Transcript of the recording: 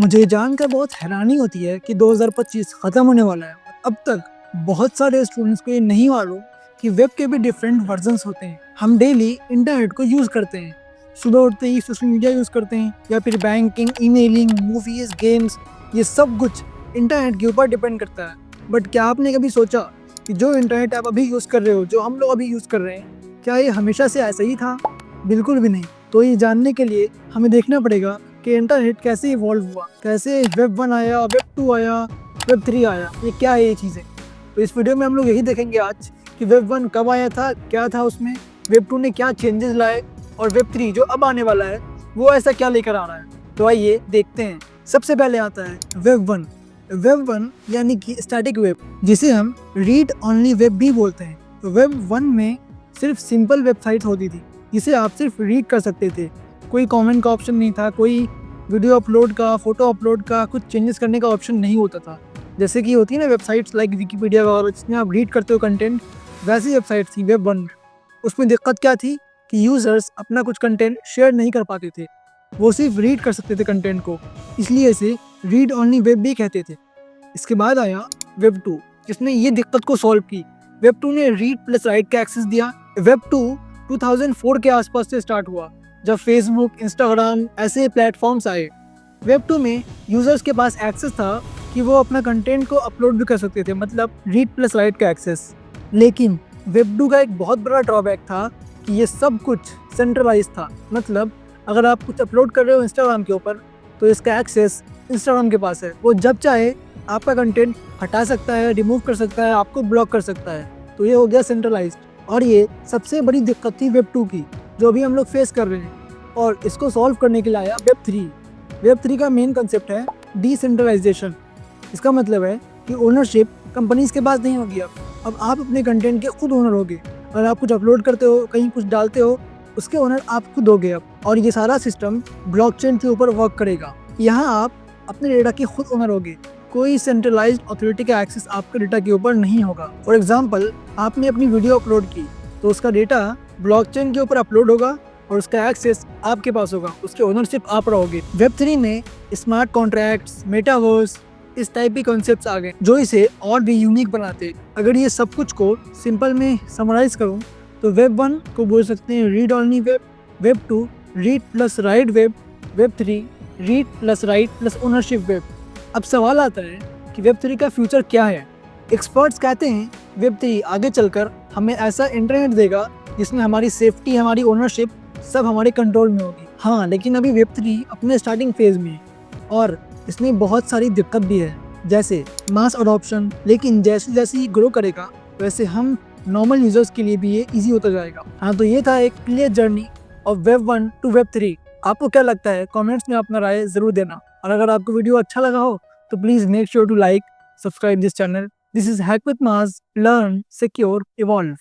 मुझे जानकर बहुत हैरानी होती है कि 2025 ख़त्म होने वाला है और अब तक बहुत सारे स्टूडेंट्स को ये नहीं मालूम कि वेब के भी डिफरेंट वर्जन्स होते हैं। हम डेली इंटरनेट को यूज़ करते हैं, सुबह उठते ही सोशल मीडिया यूज़ करते हैं या फिर बैंकिंग, ईमेलिंग, मूवीज़, गेम्स, ये सब कुछ इंटरनेट के ऊपर डिपेंड करता है। बट क्या आपने कभी सोचा कि जो इंटरनेट आप अभी यूज़ कर रहे हो, जो हम लोग अभी यूज़ कर रहे हैं, क्या ये हमेशा से ऐसा ही था? बिल्कुल भी नहीं। तो ये जानने के लिए हमें देखना पड़ेगा कि इंटरनेट कैसे इवॉल्व हुआ, कैसे वेब 1 आया, वेब 2 आया, वेब 3 आया, ये क्या है ये चीज़ें। तो इस वीडियो में हम लोग यही देखेंगे आज कि वेब 1 कब आया था, क्या था उसमें, वेब 2 ने क्या चेंजेस लाए और वेब 3 जो अब आने वाला है वो ऐसा क्या लेकर आ रहा है। तो आइए देखते हैं। सबसे पहले आता है वेब 1। वेब 1 यानी कि स्टैटिक वेब, जिसे हम रीड ऑनली वेब भी बोलते हैं। तो वेब 1 में सिर्फ सिंपल वेबसाइट होती थी जिसे आप सिर्फ रीड कर सकते थे। कोई कमेंट का ऑप्शन नहीं था, कोई वीडियो अपलोड का, फोटो अपलोड का, कुछ चेंजेस करने का ऑप्शन नहीं होता था। जैसे कि होती है ना वेबसाइट्स लाइक विकीपीडिया वगैरह जिसमें आप रीड करते हो कंटेंट, वैसी वेबसाइट थी वेब 1। उसमें दिक्कत क्या थी कि यूज़र्स अपना कुछ कंटेंट शेयर नहीं कर पाते थे, वो सिर्फ रीड कर सकते थे कंटेंट को, इसलिए इसे रीड ऑनली वेब भी कहते थे। इसके बाद आया वेब 2 जिसने ये दिक्कत को सॉल्व की। वेब 2 ने रीड प्लस राइट का एक्सेस दिया। वेब 2 2004 के आसपास से स्टार्ट हुआ जब फेसबुक, इंस्टाग्राम ऐसे प्लेटफॉर्म्स आए। वेब 2 में यूज़र्स के पास एक्सेस था कि वो अपना कंटेंट को अपलोड भी कर सकते थे, मतलब रीड प्लस राइट का एक्सेस। लेकिन वेब 2 का एक बहुत बड़ा ड्रॉबैक था कि ये सब कुछ सेंट्रलाइज था। मतलब अगर आप कुछ अपलोड कर रहे हो इंस्टाग्राम के ऊपर तो इसका एक्सेस इंस्टाग्राम के पास है, वो जब चाहे आपका कंटेंट हटा सकता है, रिमूव कर सकता है, आपको ब्लॉक कर सकता है। तो ये हो गया सेंट्रलाइज्ड, और ये सबसे बड़ी दिक्कत थी वेब 2 की जो अभी हम लोग फेस कर रहे हैं। और इसको सॉल्व करने के लिए आया वेब 3। वेब 3 का मेन कंसेप्ट है डिसेंट्रलाइजेशन। इसका मतलब है कि ओनरशिप कंपनीज के पास नहीं होगी। अब आप अपने कंटेंट के खुद ओनर होगे। अगर आप कुछ अपलोड करते हो, कहीं कुछ डालते हो, उसके ओनर आप खुद होगे अब। और ये सारा सिस्टम ब्लॉकचेन के ऊपर वर्क करेगा। यहाँ आप अपने डेटा के खुद ओनर होगे, कोई सेंट्रलाइज्ड अथॉरिटी का एक्सेस आपके डेटा के ऊपर नहीं होगा। फॉर एग्जांपल, आपने अपनी वीडियो अपलोड की तो उसका डेटा ब्लॉकचेन के ऊपर अपलोड होगा और उसका एक्सेस आपके पास होगा, उसके ओनरशिप आप रहोगे। वेब 3 में स्मार्ट कॉन्ट्रैक्ट्स, मेटावर्स, इस टाइप के कॉन्सेप्ट्स आ गए जो इसे और भी यूनिक बनाते। अगर ये सब कुछ को सिंपल में समराइज करूँ तो वेब 1 को बोल सकते हैं read only web, web 2 read plus right web, web 3 read plus right plus ownership web. अब सवाल आता है कि वेब 3 का फ्यूचर क्या है। एक्सपर्ट्स कहते हैं वेब 3 आगे चलकर हमें ऐसा इंटरनेट देगा जिसमें हमारी सेफ्टी, हमारी ओनरशिप सब हमारे कंट्रोल में होगी। हाँ, लेकिन अभी वेब 3 अपने स्टार्टिंग फेज में है और इसमें बहुत सारी दिक्कत भी है, जैसे मास अडॉप्शन। लेकिन जैसे जैसे ये ग्रो करेगा वैसे हम नॉर्मल यूजर्स के लिए भी ये ईजी होता जाएगा। हाँ, तो ये था एक clear journey of web 1 to web 3। आपको क्या लगता है कमेंट्स में अपना राय ज़रूर देना। और अगर आपको वीडियो अच्छा लगा हो तो please make sure to like, subscribe this channel. This is hack with Maaz, learn, secure, evolve.